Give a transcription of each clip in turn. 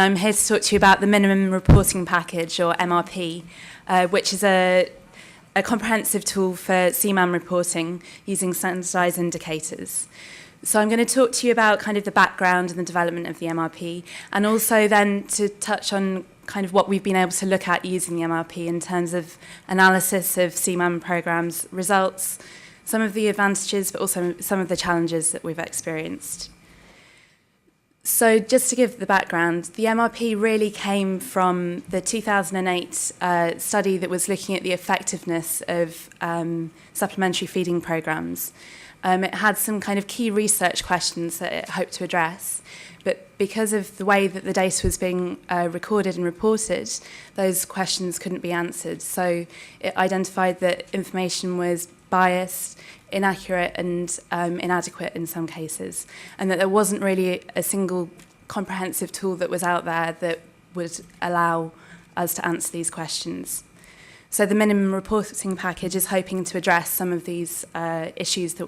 I'm here to talk to you about the Minimum Reporting Package, or MRP, which is a comprehensive tool for CMAM reporting using standardised indicators. So I'm going to talk to you about kind of the background and the development of the MRP, and also then to touch on kind of what we've been able to look at using the MRP in terms of analysis of CMAM programs, results, some of the advantages, but also some of the challenges that we've experienced. So just to give the background, the MRP really came from the 2008 study that was looking at the effectiveness of supplementary feeding programs. It had some kind of key research questions that it hoped to address, but because of the way that the data was being recorded and reported, those questions couldn't be answered. So it identified that information was biased, inaccurate and inadequate in some cases, and that there wasn't really a single comprehensive tool that was out there that would allow us to answer these questions. So the Minimum Reporting Package is hoping to address some of these issues that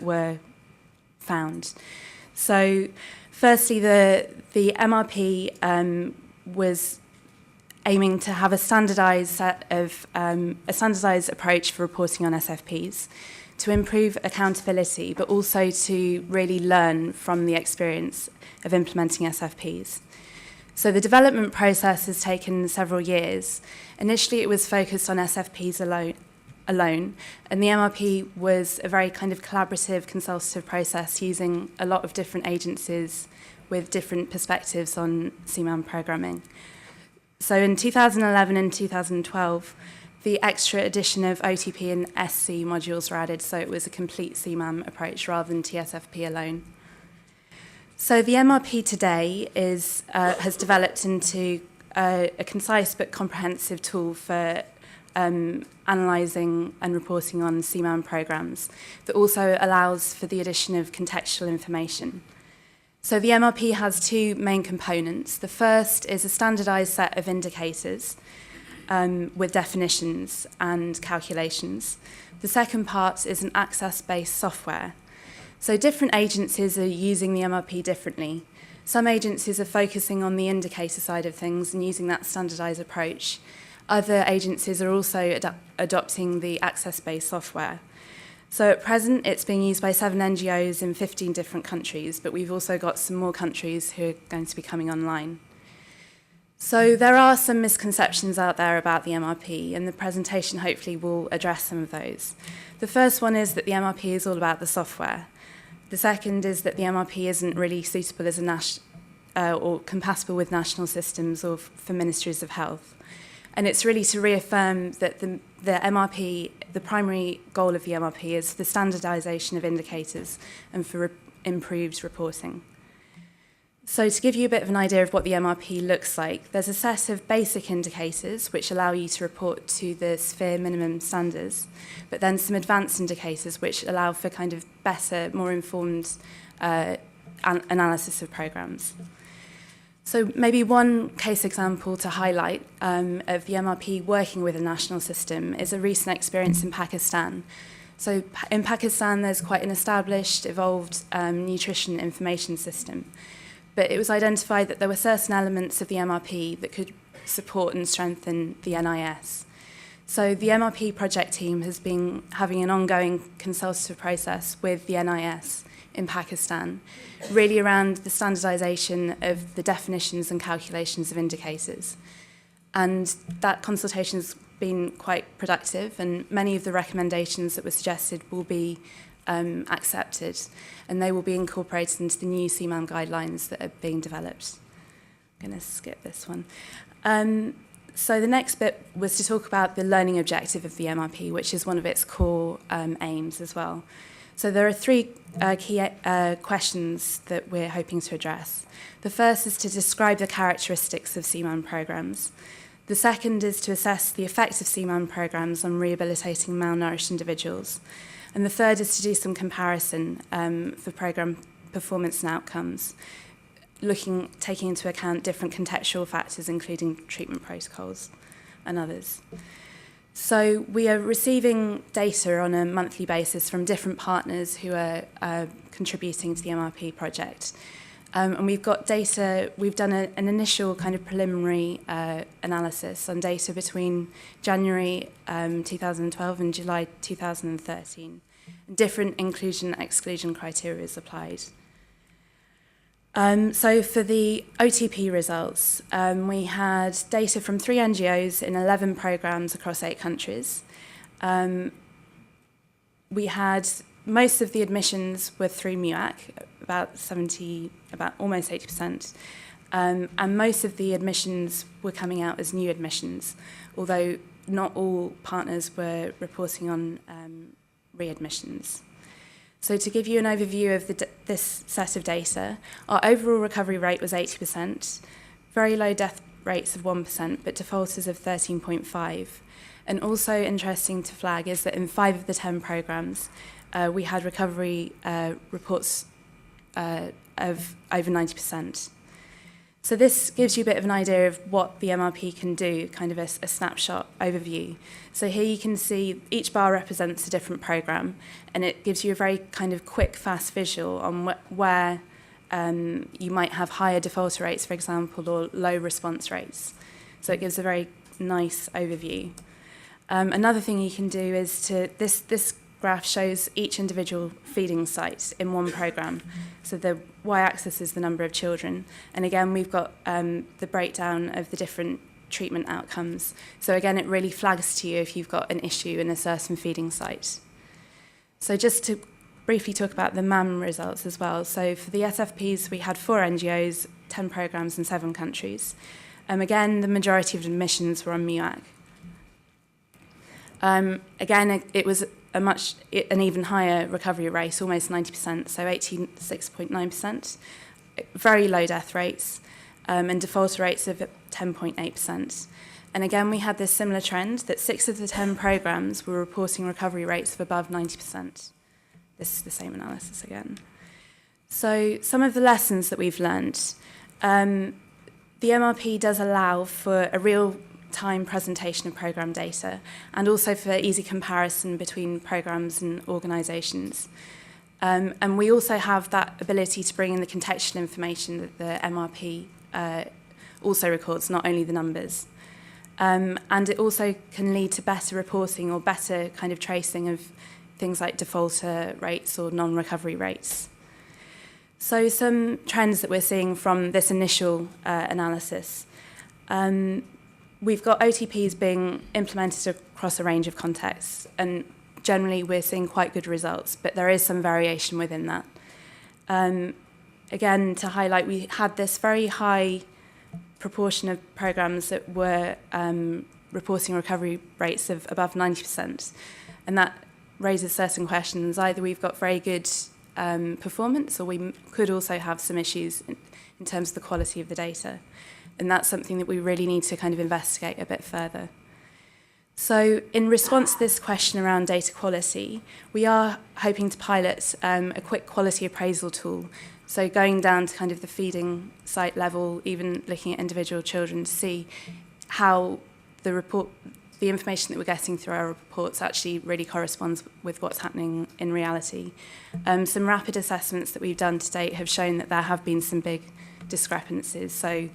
were found. So firstly, the MRP was aiming to have a standardised approach for reporting on SFPs to improve accountability, but also to really learn from the experience of implementing SFPs. So the development process has taken several years. Initially, it was focused on SFPs alone, and the MRP was a very kind of collaborative, consultative process using a lot of different agencies with different perspectives on CMAM programming. So in 2011 and 2012, the extra addition of OTP and SC modules were added, so it was a complete CMAM approach rather than TSFP alone. So the MRP today has developed into a concise but comprehensive tool for analysing and reporting on CMAM programs that also allows for the addition of contextual information. So the MRP has two main components. The first is a standardised set of indicators with definitions and calculations. The second part is an access-based software. So different agencies are using the MRP differently. Some agencies are focusing on the indicator side of things and using that standardised approach. Other agencies are also adopting the access-based software. So at present, it's being used by 7 NGOs in 15 different countries, but we've also got some more countries who are going to be coming online. So there are some misconceptions out there about the MRP, and the presentation hopefully will address some of those. The first one is that the MRP is all about the software. The second is that the MRP isn't really suitable as or compatible with national systems or for ministries of health. And it's really to reaffirm that the MRP, the primary goal of the MRP is the standardisation of indicators and for improved reporting. So to give you a bit of an idea of what the MRP looks like, there's a set of basic indicators which allow you to report to the sphere minimum standards, but then some advanced indicators which allow for kind of better, more informed analysis of programs. So maybe one case example to highlight of the MRP working with a national system is a recent experience in Pakistan. So in Pakistan, there's quite an established, evolved nutrition information system. But it was identified that there were certain elements of the MRP that could support and strengthen the NIS. So the MRP project team has been having an ongoing consultative process with the NIS in Pakistan, really around the standardisation of the definitions and calculations of indicators. And that consultation has been quite productive, and many of the recommendations that were suggested will be accepted, and they will be incorporated into the new CMAM guidelines that are being developed. I'm going to skip this one. So the next bit was to talk about the learning objective of the MRP, which is one of its core aims as well. So there are three key questions that we're hoping to address. The first is to describe the characteristics of CMAM programs. The second is to assess the effect of CMAM programs on rehabilitating malnourished individuals. And the third is to do some comparison for program performance and outcomes, taking into account different contextual factors, including treatment protocols and others. So we are receiving data on a monthly basis from different partners who are contributing to the MRP project. And we've got data, we've done an initial kind of preliminary analysis on data between January 2012 and July 2013. Different inclusion and exclusion criteria is applied. So for the OTP results, we had data from 3 NGOs in 11 programs across 8 countries. We had most of the admissions were through MUAC, about almost 80%. And most of the admissions were coming out as new admissions, although not all partners were reporting on readmissions. So to give you an overview of this set of data, our overall recovery rate was 80%, very low death rates of 1%, but defaulters of 13.5%. And also interesting to flag is that in 5 of the 10 programs, we had recovery reports of over 90%. So this gives you a bit of an idea of what the MRP can do, kind of a snapshot overview. So here you can see each bar represents a different program, and it gives you a very kind of quick, fast visual on where you might have higher defaulter rates, for example, or low response rates. So it gives a very nice overview. Another thing you can do is this graph shows each individual feeding site in one program. So the y-axis is the number of children. And again, we've got the breakdown of the different treatment outcomes. So again, it really flags to you if you've got an issue in a certain feeding site. So just to briefly talk about the MAM results as well. So for the SFPs, we had 4 NGOs, 10 programs in 7 countries. Again, the majority of admissions were on MUAC. Again, it was an even higher recovery rate, almost 90%, so 86.9%, very low death rates, and defaulter rates of 10.8%. And again, we had this similar trend that 6 of the 10 programs were reporting recovery rates of above 90%. This is the same analysis again. So some of the lessons that we've learned. The MRP does allow for a real-time presentation of program data and also for easy comparison between programs and organisations. And we also have that ability to bring in the contextual information that the MRP also records, not only the numbers. And it also can lead to better reporting or better kind of tracing of things like defaulter rates or non-recovery rates. So some trends that we're seeing from this initial analysis. We've got OTPs being implemented across a range of contexts, and generally we're seeing quite good results, but there is some variation within that. Again, to highlight, we had this very high proportion of programs that were reporting recovery rates of above 90%, and that raises certain questions. Either we've got very good performance, or we could also have some issues in terms of the quality of the data. And that's something that we really need to kind of investigate a bit further. So in response to this question around data quality, we are hoping to pilot a quick quality appraisal tool. So going down to kind of the feeding site level, even looking at individual children to see how the information that we're getting through our reports actually really corresponds with what's happening in reality. Some rapid assessments that we've done to date have shown that there have been some big discrepancies. So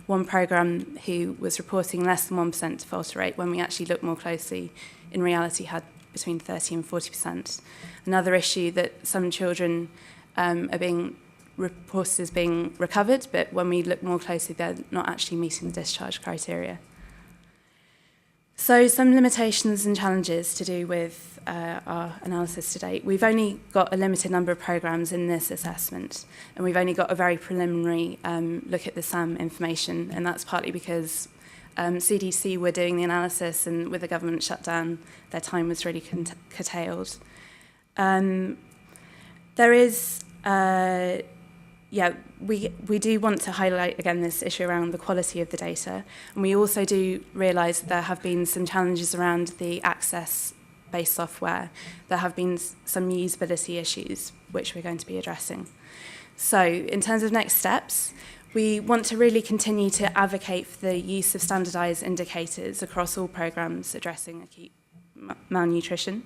one program who was reporting less than 1% defaulter rate, when we actually looked more closely, in reality had between 30 and 40%. Another issue that some children are being reported as being recovered, but when we look more closely, they're not actually meeting the discharge criteria. So some limitations and challenges to do with our analysis to date. We've only got a limited number of programs in this assessment, and we've only got a very preliminary look at the SAM information, and that's partly because CDC were doing the analysis, and with the government shutdown, their time was really curtailed. There is, we do want to highlight again this issue around the quality of the data, and we also do realise that there have been some challenges around the access-based software. There have been some usability issues which we're going to be addressing. So in terms of next steps, we want to really continue to advocate for the use of standardised indicators across all programmes addressing acute malnutrition.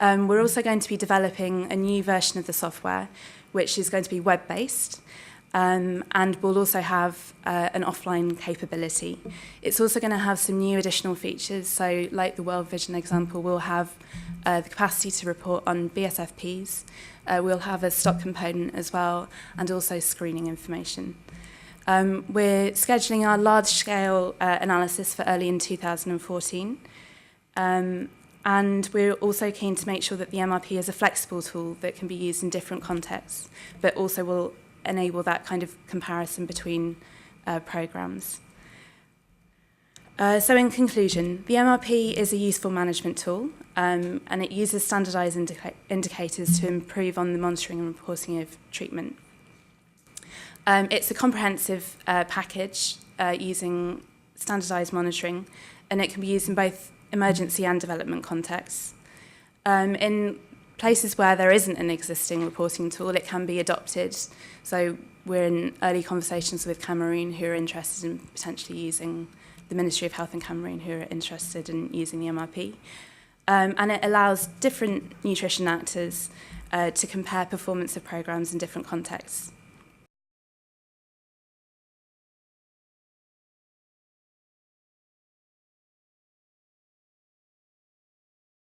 We're also going to be developing a new version of the software, which is going to be web-based, and we'll also have an offline capability. It's also going to have some new additional features. So like the World Vision example, we'll have the capacity to report on BSFPs. We'll have a stock component as well, and also screening information. We're scheduling our large-scale analysis for early in 2014. And we're also keen to make sure that the MRP is a flexible tool that can be used in different contexts, but also will enable that kind of comparison between programs. So in conclusion, the MRP is a useful management tool, and it uses standardised indicators to improve on the monitoring and reporting of treatment. It's a comprehensive package using standardised monitoring, and it can be used in both emergency and development contexts. In places where there isn't an existing reporting tool, it can be adopted. So we're in early conversations with Cameroon, who are interested in potentially using the Ministry of Health in Cameroon, who are interested in using the MRP. And it allows different nutrition actors to compare performance of programs in different contexts.